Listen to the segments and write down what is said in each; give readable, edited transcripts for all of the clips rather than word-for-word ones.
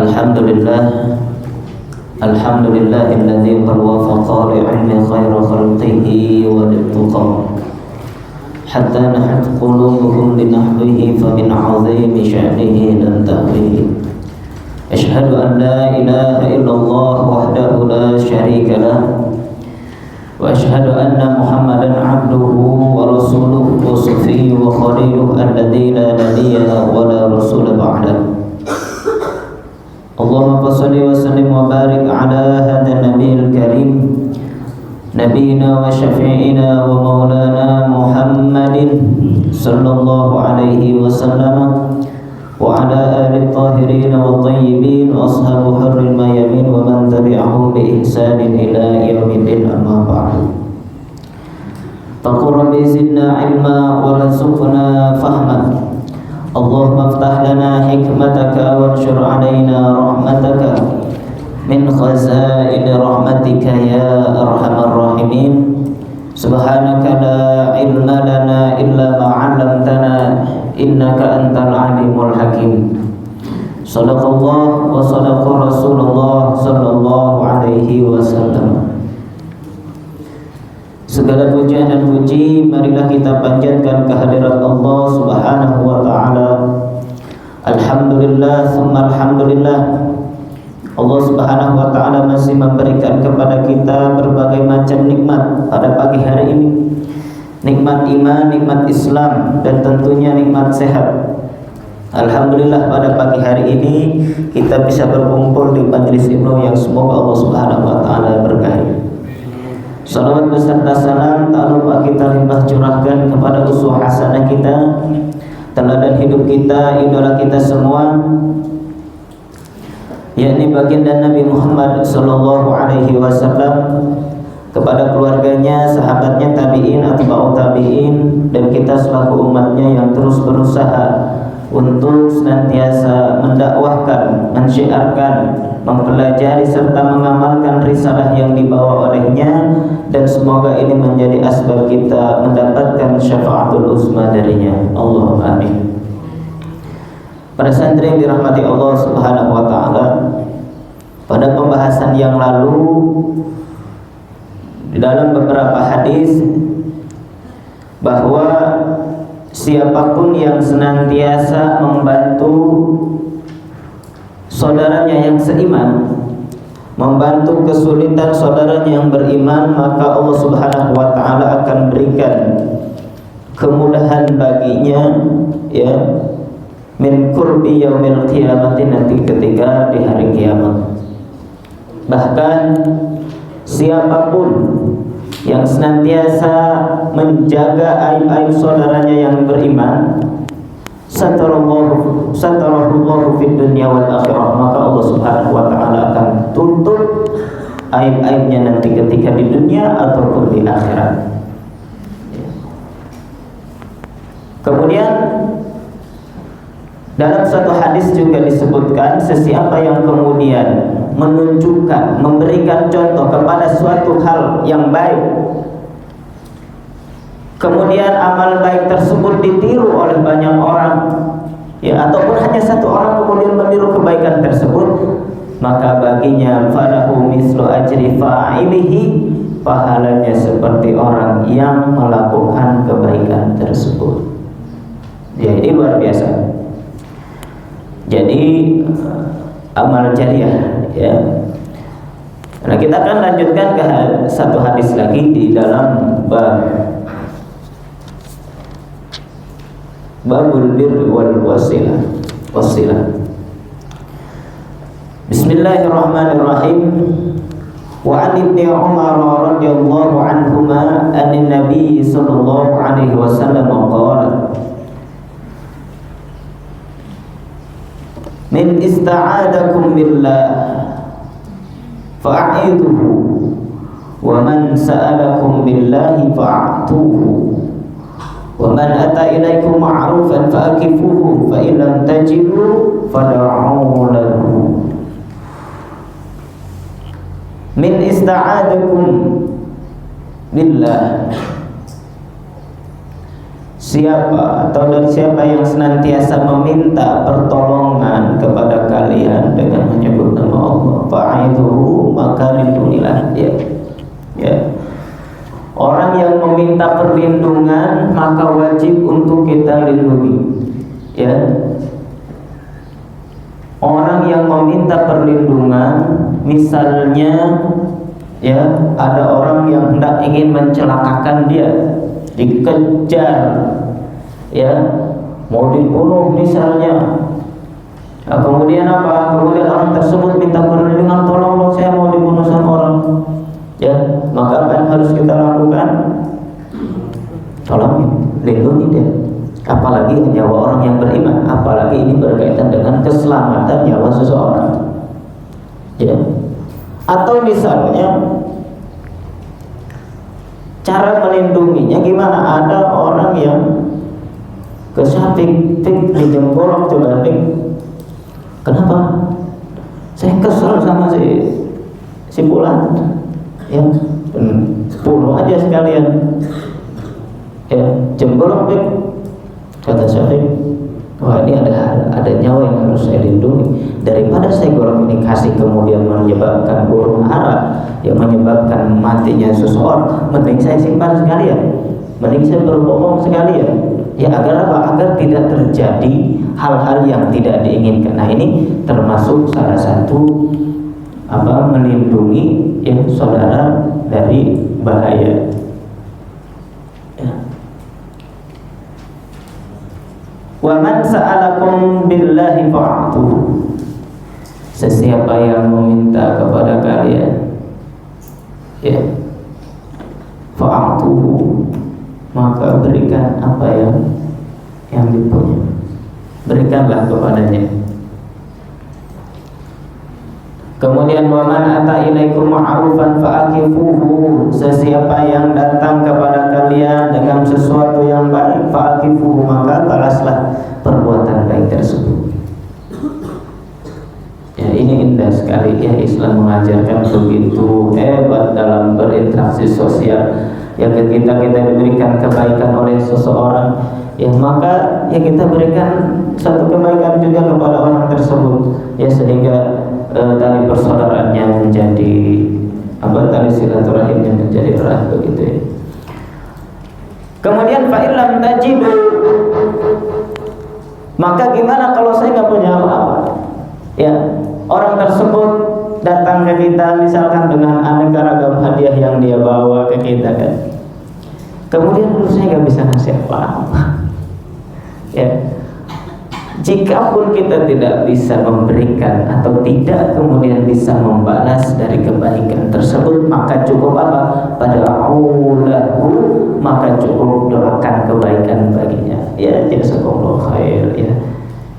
Alhamdulillah Alhamdulillahilladzi wafaqa li'ilmi khairu khalqihi wa littuqa hatta nahat qulubuhum linahwihi fa min 'azimi sya'nihi lam ta'wihi. Ashhadu an la ilaha illallah wahdahu la syarika lah wa ashhadu anna Muhammadan 'abduhu wa rasuluhu wa safiyyuhu wa khaliluhu alladzi la nabiyya wa la rasula ba'dahu. Allahumma salli wa sallim wa barik ala hadha nabiyil karim nabiyina wa syafi'ina wa maulana Muhammadin sallallahu alaihi wasallam wa ala alihi tahirin wa tayyibin wa ashabu hurril mayamin wa man tabi'ahum bi ihsanin ila yaumiddin, amma ba'du. Faqul rabbi zidna ilma wa rzuqna fahma. Allahumma aftah lana hikmataka wanshur alaina rahmataka min khazaini rahmatika ya arhamar rahimin. Subhanaka la ilma lana illa ma 'allamtana innaka antal alimul hakim. Shadaqallah wa shadaqa Rasulullah sallallahu alaihi wasallam. Segala pujian dan puji marilah kita panjatkan kehadirat Allah Subhanahu wa taala. Alhamdulillah summa alhamdulillah. Allah Subhanahu wa taala masih memberikan kepada kita berbagai macam nikmat pada pagi hari ini. Nikmat iman, nikmat Islam, dan tentunya nikmat sehat. Alhamdulillah pada pagi hari ini kita bisa berkumpul di majelis ilmu yang semoga Allah Subhanahu wa taala berkahi. Salawat beserta salam tak lupa kita limpah curahkan kepada uswah hasanah kita, teladan hidup kita, idola kita semua, yakni baginda Nabi Muhammad sallallahu alaihi wasallam, kepada keluarganya, sahabatnya, tabi'in, atba'ut tabi'in, dan kita selaku umatnya yang terus berusaha untuk senantiasa mendakwahkan, mensyiarkan, mempelajari serta mengamalkan risalah yang dibawa olehnya, dan semoga ini menjadi asbab kita mendapatkan syafaatul uzma darinya. Allahumma amin. Para santri yang dirahmati Allah Subhanahu wa taala, pada pembahasan yang lalu di dalam beberapa hadis bahwa siapapun yang senantiasa membantu saudaranya yang seiman, membantu kesulitan saudaranya yang beriman, maka Allah Subhanahu wa taala akan berikan kemudahan baginya, ya, min qurbi yaumil qiyamati, nanti ketika di hari kiamat. Bahkan siapapun yang senantiasa menjaga aib-aib saudaranya yang beriman, satarallahu fid dunya wal akhirah, maka Allah Subhanahu wa taala akan tutup aib-aibnya nanti ketika di dunia ataupun di akhirat. Kemudian dalam satu hadis juga disebutkan, sesiapa yang kemudian menunjukkan, memberikan contoh kepada suatu hal yang baik, kemudian amal baik tersebut ditiru oleh banyak orang, ya, ataupun hanya satu orang kemudian meniru kebaikan tersebut, maka baginya falahu mislu ajri fa'ilihi, pahalanya seperti orang yang melakukan kebaikan tersebut. Ya, ini luar biasa. Jadi amal jariah, ya. Nah, kita akan lanjutkan ke satu hadis lagi di dalam babul birri wal wasilah. Bismillahirrahmanirrahim. Wa an ibni Umar radhiyallahu anhuma anin nabiy sallallahu alaihi wasallam qala min ista'adakum billah fa'idhuhu wa man sa'alakum billahi fa'atuhu wa man ata ilaikum ma'rufan fa'akifuhu fa in lam tajidu fad'u lahu. Min ista'adakum billah, siapa atau dari siapa yang senantiasa meminta pertolongan kepada kalian dengan menyebut nama Allah, fa'idhuhu, maka lindungilah dia. Ya. Orang yang meminta perlindungan maka wajib untuk kita lindungi. Ya. Orang yang meminta perlindungan, misalnya ya, ada orang yang hendak ingin mencelakakan dia, dikejar, ya, mau dibunuh misalnya. Nah, kemudian apa? Kemudian orang tersebut minta perlindungan, tolong saya mau dibunuh sama orang. Ya, maka apa yang harus kita lakukan? Tolong lindungi dia. Apalagi nyawa orang yang beriman, apalagi ini berkaitan dengan keselamatan nyawa seseorang. Ya. Atau misalnya cara melindunginya gimana? Ada orang yang kesapik dijengkolok coba pik. Kenapa? Saya kesel sama si Fulan. Ya, bunuh aja sekalian. Ya, jengkolok pik. Kata Syafiq, wah ini ada nyawa yang harus saya lindungi. Daripada saya golok ini kasih kemudian menyebabkan huru hara, yang menyebabkan matinya seseorang, mending saya simpan sekalian, mending saya berbohong sekalian. Ya, agar apa? Agar tidak terjadi hal-hal yang tidak diinginkan. Nah, ini termasuk salah satu melindungi ya saudara dari bahaya. Wa man sa'alakum billahi fa'atuhu. Sesiapa yang meminta kepada kalian, ya, fa'atuhu, maka berikan apa yang dipunya. Berikanlah kepadanya. Kemudian wa man ata ilaikum ma'rufan fa'akifuhu. Sesiapa yang datang kepada kalian dengan sesuatu yang baik, fa'akifuhu, maka balaslah perbuatan baik tersebut. Ya, ini indah sekali ya, Islam mengajarkan begitu hebat dalam berinteraksi sosial. Ya, ketika kita diberikan kebaikan oleh seseorang, ya maka ya kita berikan satu kebaikan juga kepada orang tersebut, ya, sehingga tali persaudaraannya menjadi tali silaturahimnya menjadi erat begitu ya. Kemudian fa illam tajidu, maka gimana kalau saya nggak punya apa-apa? Ya, orang tersebut datang ke kita misalkan dengan aneka ragam hadiah yang dia bawa ke kita kan. Kemudian saya nggak bisa ngasih apa-apa. Ya. Jikapun kita tidak bisa memberikan atau tidak kemudian bisa membalas dari kebaikan tersebut, maka cukup apa? Pada'ulahu, maka cukup doakan kebaikan baginya. Ya, jazakallahu khair ya.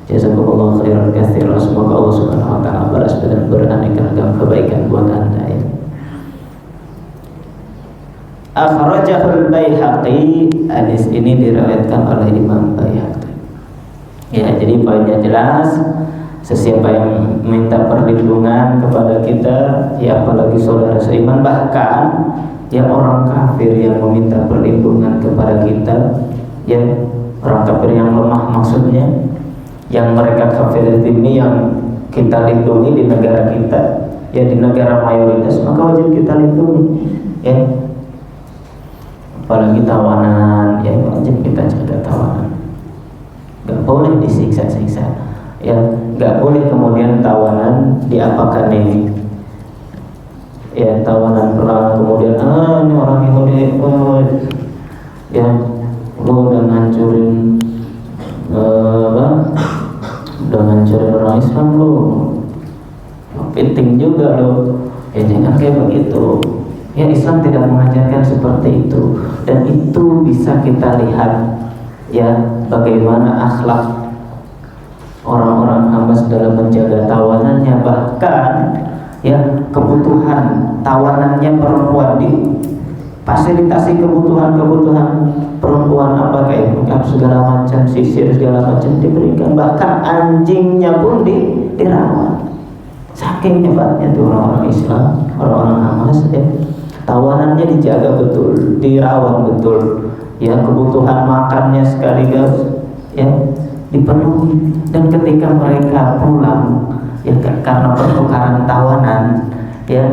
Jazakallahu khairan katsiran. Semoga Allah Subhanahu wa taala balas dengan beraneka ragam kebaikan buat Anda ya. Akhrajahul Baihaqi. Hadis ini diriwayatkan oleh Imam Baihaqi. Ya, jadi poinnya jelas. Sesiapa yang minta perlindungan kepada kita, ya apalagi saudara seiman, bahkan ya orang kafir yang meminta perlindungan kepada kita, ya orang kafir yang lemah maksudnya, yang mereka kafir ini yang kita lindungi di negara kita, ya di negara mayoritas, maka wajib kita lindungi. Ya, apalagi tawanan, ya wajib kita jaga tawanan. Gak boleh disiksa-siksa, ya gak boleh kemudian tawanan diapakan ini, ya tawanan perang kemudian ini orang Yahudi, ya lu udah ngancurin udah ngancurin orang Islam lu, penting juga lo, ya jangan kayak begitu. Ya, Islam tidak mengajarkan seperti itu, dan itu bisa kita lihat ya bagaimana akhlak orang-orang Hamas dalam menjaga tawanannya. Bahkan ya kebutuhan tawanannya perempuan, difasilitasi kebutuhan perempuan, apa kayak makeup segala macam, sisir segala macam diberikan. Bahkan anjingnya pun dirawat. Saking hebatnya tuh orang-orang Islam, orang-orang Hamas ya. Tawanannya dijaga betul, dirawat betul. ya kebutuhan makannya sekaligus ya dipenuhi. Dan ketika mereka pulang ya karena pertukaran tawanan ya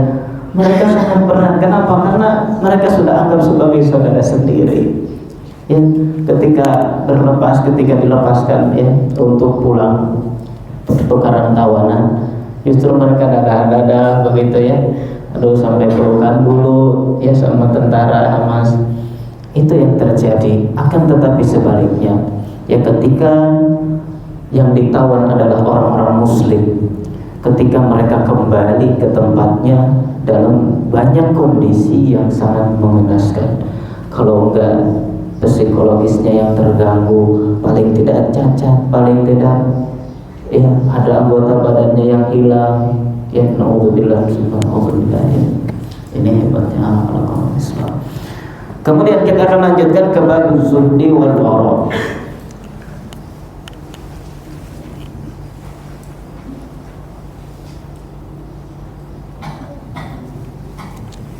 mereka sangat berat. Kenapa? Karena mereka sudah anggap sebagai saudara sendiri. Ya, ketika dilepaskan ya untuk pulang pertukaran tawanan, justru mereka dadah-dadah begitu ya. Aduh, sampai pelukan dulu ya sama tentara Hamas. Itu yang terjadi. Akan tetapi sebaliknya, ya ketika yang ditawan adalah orang-orang muslim, ketika mereka kembali ke tempatnya dalam banyak kondisi yang sangat mengenaskan. Kalau enggak psikologisnya yang terganggu, paling tidak cacat, paling tidak ya ada anggota badannya yang hilang. Ya naudzubillah subhanallah ya. Ini hebatnya amal Islam. Kemudian kita akan lanjutkan ke bab zuhdi wal wara.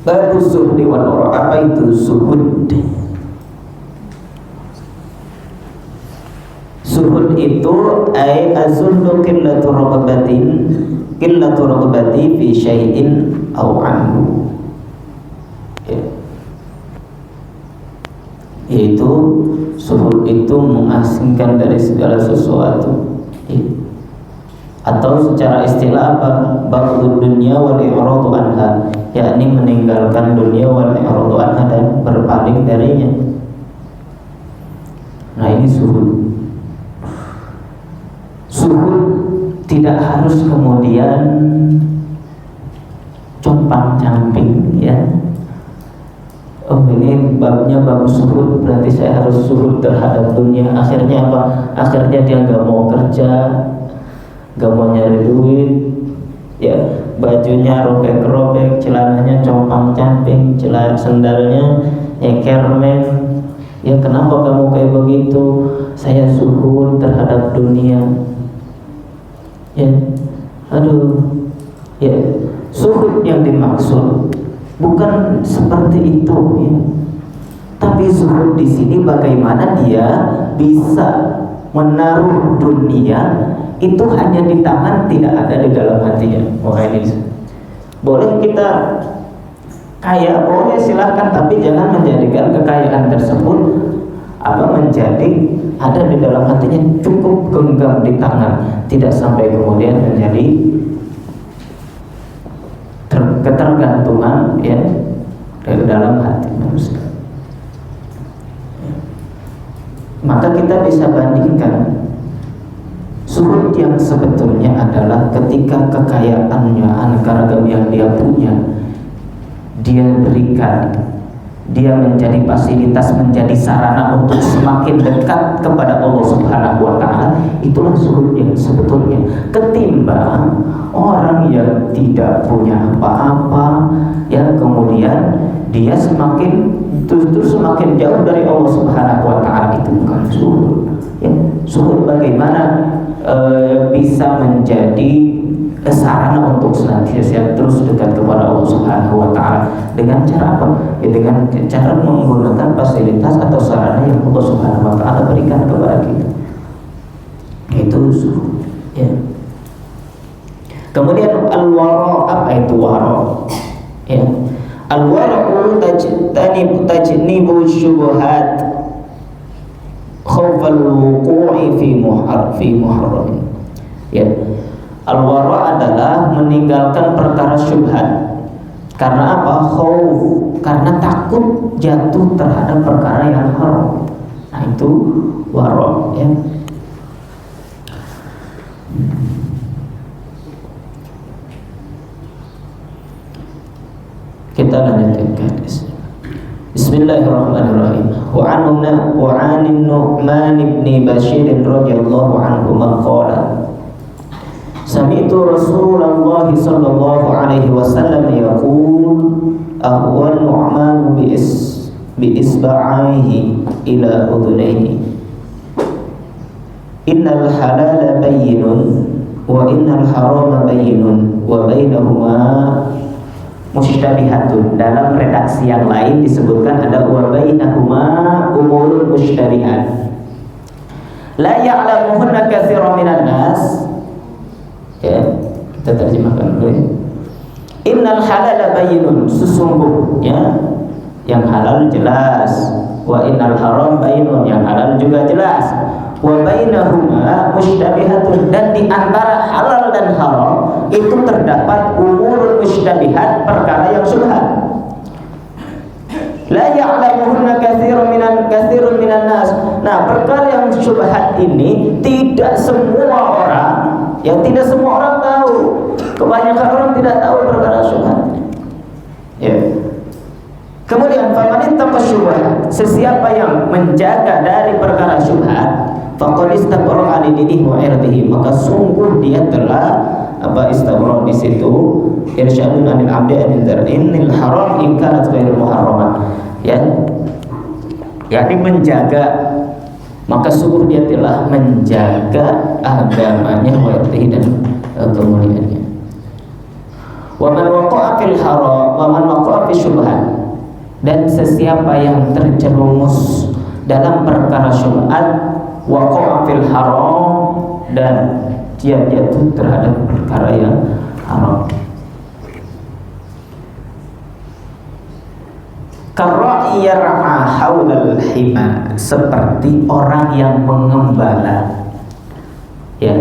Bab zuhdi wal wara. Apa itu zuhud? Zuhud itu ay azullu qillatu raghabati fi syai'in aw anhu. Yaitu zuhud itu mengasingkan dari segala sesuatu ya. Atau secara istilah apa? Ba'dud dunya wal i'radu anha, yakni meninggalkan dunia wal i'radu anha dan berpaling darinya. Nah, ini zuhud. Zuhud tidak harus kemudian compang-camping ya. Oh, ini babnya bagus zuhud, berarti saya harus zuhud terhadap dunia. Akhirnya apa? Akhirnya dia nggak mau kerja, nggak mau nyari duit, ya bajunya robek-robek, celananya compang-camping, sendalnya nyekermen. Ya kenapa kamu kayak begitu? Saya zuhud terhadap dunia. Ya, aduh, ya zuhud yang dimaksud bukan seperti itu ya. Tapi zuhud di sini bagaimana dia bisa menaruh dunia itu hanya di tangan, tidak ada di dalam hatinya. Wah, ini boleh kita kaya, boleh silahkan, tapi jangan menjadikan kekayaan tersebut menjadi ada di dalam hatinya, cukup genggam di tangan, tidak sampai kemudian menjadi ketergantungan ya dari dalam hati manusia. Maka kita bisa bandingkan zuhud yang sebetulnya adalah ketika kekayaannya, aneka ragam yang dia punya, dia berikan, dia menjadi fasilitas, menjadi sarana untuk semakin dekat kepada Allah Subhanahu wa Ta'ala. Itulah zuhud yang sebetulnya, ketimbang orang yang tidak punya apa-apa ya kemudian dia justru semakin jauh dari Allah Subhanahu wa Ta'ala. Itu bukan zuhud ya. Zuhud bagaimana bisa menjadi sarana untuk senantiasa terus dekat kepada Allah Subhanahu wa Ta'ala. Dengan cara apa? Ya, dengan cara menggunakan fasilitas atau sarana yang Allah Subhanahu wa Ta'ala berikan kepada kita. Itu zuhud ya. Kemudian al-wara, apa itu wara? Ya. Al-wara'u tajnibu syubhat khawfal wuqu'i fi muharram. Ya. Al-wara adalah meninggalkan perkara syubhat. Karena apa? Khauf, karena takut jatuh terhadap perkara yang haram. Nah, itu wara ya. Kita lanjutkan ke hadis. Bismillahirrahmanirrahim. Wa an Nu'man ibn Bashir radhiyallahu anhu qala Sami'tu Rasulullah sallallahu alaihi wasallam yaqul ahwa Nu'man bi isba'aihi ila udhunayhi innal halala bayyinun wa innal harama bayyinun wa bainahuma musytabihatun. Dalam redaksi yang lain disebutkan ada wa bainahuma umurun musytabihat la ya'lamuhunna katsirun minan nas. Ya, kita terjemahkan dulu ya. Innal halala bayyinun, sesungguhnya yang halal jelas, wa innal haram bayyinun, yang haram juga jelas, wa bainahuma musytabihatun, dan di antara halal dan haram itu terdapat umurun musytabihat, perkara yang syubhat. La ya'lamuhunna katsirun minan nas. Nah, perkara yang syubhat ini tidak semua orang, yang tidak semua orang tahu. Kebanyakan orang tidak tahu perkara syubhat. Ya. Kemudian faman ittaqa syubhat, sesiapa yang menjaga dari perkara syubhat, faqad istabra li dinihi wa irdihi, maka sungguh dia telah istabra di situ irsyadun anil abdi anil dzar'inil haram in kanat ghairul muharramat, ya, yakni menjaga, maka sungguh dia telah menjaga agamanya wa irdihi, dan kemuliaannya. Wa man waqa'a fil haram wa man waqa'a fi syubhat, dan sesiapa yang terjerumus dalam perkara syubhat, waqa'a fil haram, dan dia jatuh terhadap perkara yang haram. Karra'i yar'a haulal hima, seperti orang yang mengembala. Ya,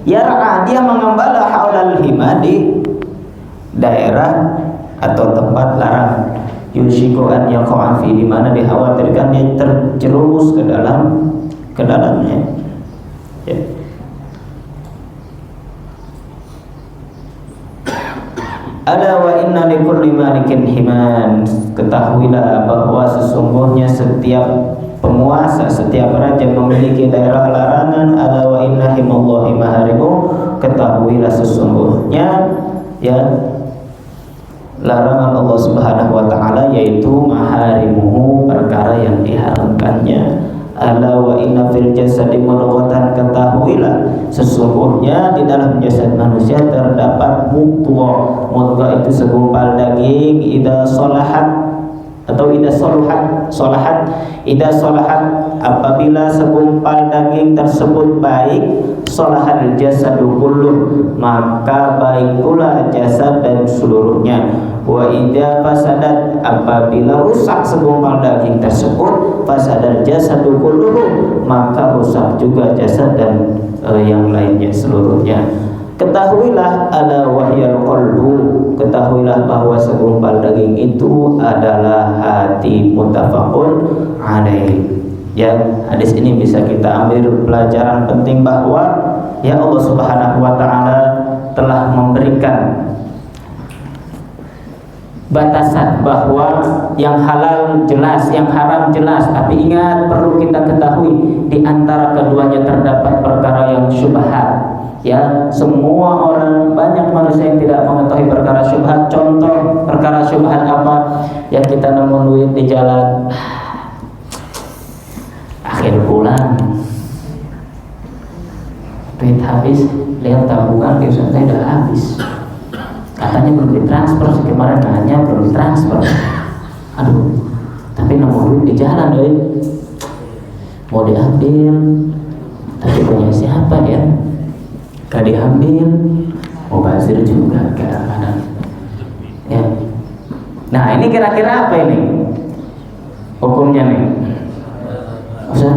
yar'a, dia mengembala haulal hima, di daerah atau tempat larang. Yushiku an yaqa'a fi, di mana dikhawatirkan dia terjerumus ke dalamnya. Ya. Ala wa inna likulli malikin himan, ketahuilah bahwa sesungguhnya setiap penguasa, setiap raja memiliki daerah larangan. Ala wa inna himallahi maharimu, ketahuilah sesungguhnya ya larangan Allah Subhanahu wa taala, yaitu maharimuhu, perkara yang diharamkannya. Ala wa inna fil jasadi mudghatan, ketahuilah sesungguhnya di dalam jasad manusia terdapat mudghah. Mudghah itu segumpal daging. Idza salahat atau idza salahat, apabila segumpal daging tersebut baik, salahal jasadu kulluh, maka baik pula jasad dan seluruhnya. Wa idza fasadat, apabila rusak segumpal daging tersebut, fasadal jasadu kulluh, maka rusak juga jasad dan yang lainnya seluruhnya. Ketahuilah ala wahyal qalbu, ketahuilah bahwa segumpal daging itu adalah hati. Muttafaqun alaih. Ya, hadis ini bisa kita ambil pelajaran penting bahwa ya Allah Subhanahu wa taala telah memberikan batasan bahwa yang halal jelas, yang haram jelas, tapi ingat, perlu kita ketahui di antara keduanya terdapat perkara yang syubhat. Ya, semua orang, banyak manusia yang tidak mengetahui perkara syubhat. Contoh perkara syubhat apa? Yang kita nemu duit di jalan akhir bulan, duit habis, lihat tabungan biasanya udah habis, katanya belum ditransfer, kemarin nanya belum ditransfer. Aduh, tapi nemu duit di jalan, mau diambil, tapi punya siapa ya? Gak diambil, mau bazir juga kadang-kadang. Ya. Nah, ini kira-kira apa ini hukumnya nih? Maksudnya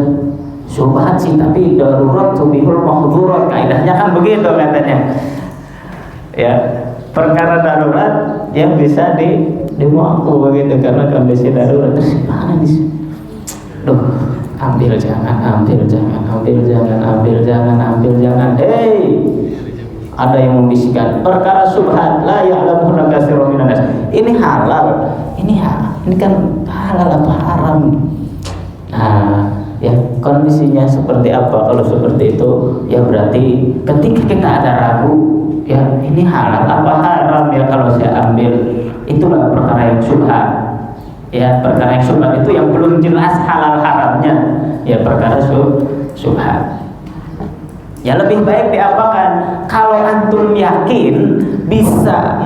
syubhat sih, tapi darurat tubihul mahdzurat, kaidahnya kan begitu katanya. Ya, perkara darurat yang bisa dimampu begitu, karena kondisi darurat. Terus mana nih? Duh, ambil jangan. Hei, ada yang membisikkan perkara syubhat, la ya'lamuhunna katsirun minan nas. Ini halal, ini kan halal apa haram? Nah, ya, kondisinya seperti apa? Kalau seperti itu, ya berarti ketika kita ada ragu, ya ini halal apa haram ya kalau saya ambil, itulah perkara yang syubhat. Ya, perkara yang syubhat itu yang belum jelas halal haramnya, ya perkara syubhat. Ya lebih baik diapakan? Kalau antum yakin bisa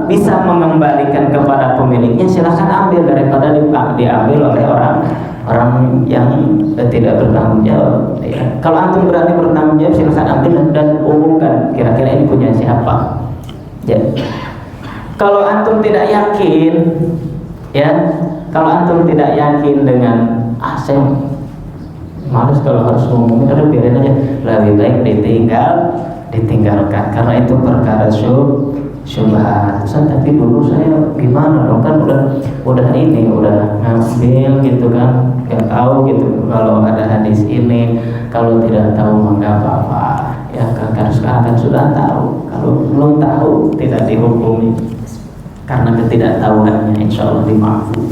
bisa mengembalikan kepada pemiliknya, silahkan ambil daripada diambil oleh orang yang tidak bertanggung jawab. Ya. Kalau antum berani bertanggung jawab, silahkan ambil dan umumkan kira-kira ini punya siapa. Ya. Kalau antum tidak yakin, ya, kalau antum tidak yakin dengan saya malas kalau harus ngomongin, ada biarin aja, lebih baik ditinggalkan karena itu perkara syubhat. Tapi dulu saya gimana dong, kan udah ngambil gitu kan, nggak tahu gitu kalau ada hadis ini, kalau tidak tahu maka apa-apa ya kan. Sekarang kan sudah tahu, kalau belum tahu tidak dihukumi karena ketidaktahuannya, insya Allah dimaafkan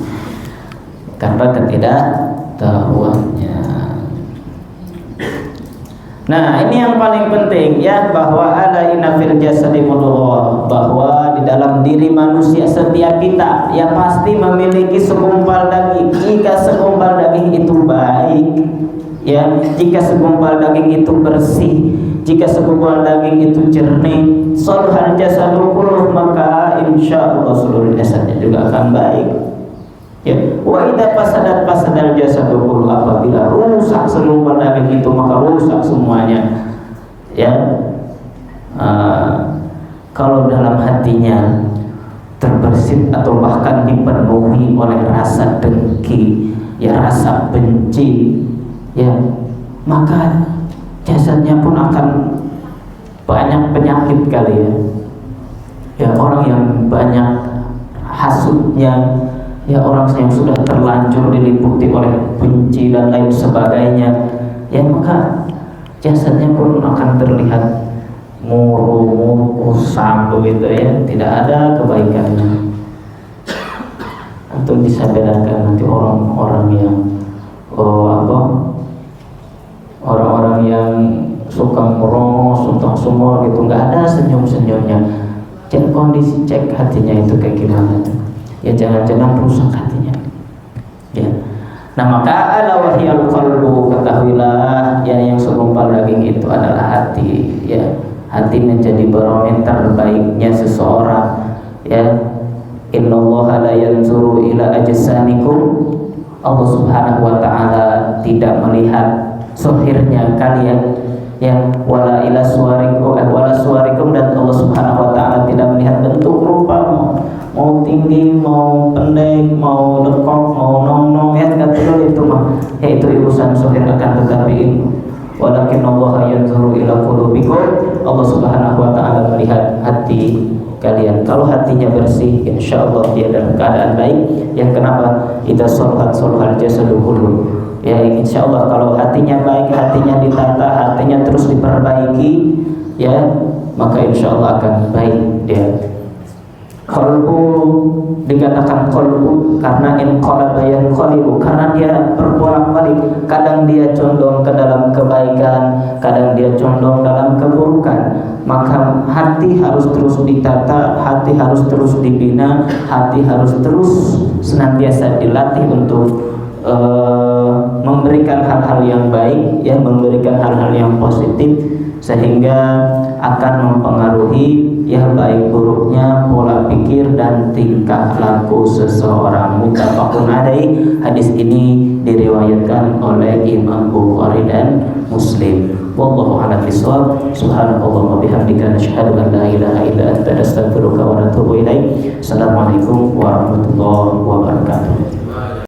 karena ketidaktahuannya. Nah, ini yang paling penting ya, bahwa ala inna fil jasadi mudghah, bahwa di dalam diri manusia setiap kita ya pasti memiliki segumpal daging. Jika segumpal daging itu baik, ya, jika segumpal daging itu bersih, jika segumpal daging itu jernih, salhal jasadu kulluh, maka insyaallah seluruh jasadnya juga akan baik. Ya, wa idza fasadal jasadu kullu, apabila rusak segumpal daging itu maka rusak semuanya. Ya, kalau dalam hatinya terbersit atau bahkan dipenuhi oleh rasa dengki, ya rasa benci, ya, maka jasadnya pun akan banyak penyakit kali ya. Ya, orang yang banyak hasudnya, ya orang yang sudah terlanjur diliputi oleh benci dan lain sebagainya, ya maka jasadnya pun akan terlihat murung, kusam begitu ya, tidak ada kebaikannya. Untuk bisa bedakan nanti orang-orang yang orang-orang yang suka merongos untuk semua gitu, nggak ada senyum-senyumnya. Cek kondisi, cek hatinya itu kayak gimana. Ya jangan-jangan rusak hatinya. Ya. Nah, maka ala wahyal qalbu, ketahuilah ya yang segumpal daging itu adalah hati. Ya, hati menjadi barometer baiknya seseorang. Ya, innallaha la yanzuru ila ajsamikum, Allah Subhanahu wa taala tidak melihat zahirnya kalian, ya, wala ila suwarikum, dan Allah Subhanahu wa taala tidak melihat bentuk rupamu, mau tinggi, mau pendek, mau lekok, mau nong-nong, ya nggak perlu itu mah, ya itu urusan zahir akan, tetapi walakin Allah yanzuru ila qulubikum, Allah Subhanahu wa taala melihat hati kalian. Kalau hatinya bersih, insyaallah dia dalam keadaan baik. Yang kenapa? Idza salhal jasadu kullu. Ya, insyaallah kalau hatinya baik, hatinya ditata, hatinya terus diperbaiki, ya, maka insyaallah akan baik dia. Qalbu dikatakan qalbu karena inqalaba yanqalibu, karena dia berbolak-balik, kadang dia condong ke dalam kebaikan, kadang dia condong dalam keburukan. Maka hati harus terus ditata, hati harus terus dibina, hati harus terus senantiasa dilatih untuk memberikan hal-hal yang baik, ya, memberikan hal-hal yang positif, sehingga akan mempengaruhi ya baik buruknya pola pikir dan tingkah laku seseorang. Muttafaqun alaih. Hadis ini diriwayatkan oleh Imam Bukhari dan Muslim. Wallahu a'lam bishawab. Subhanallah wa bihamdika, nasyhadu an la ilaha illa anta, nastaghfiruka wa natubu ilaik. Assalamualaikum warahmatullahi wabarakatuh.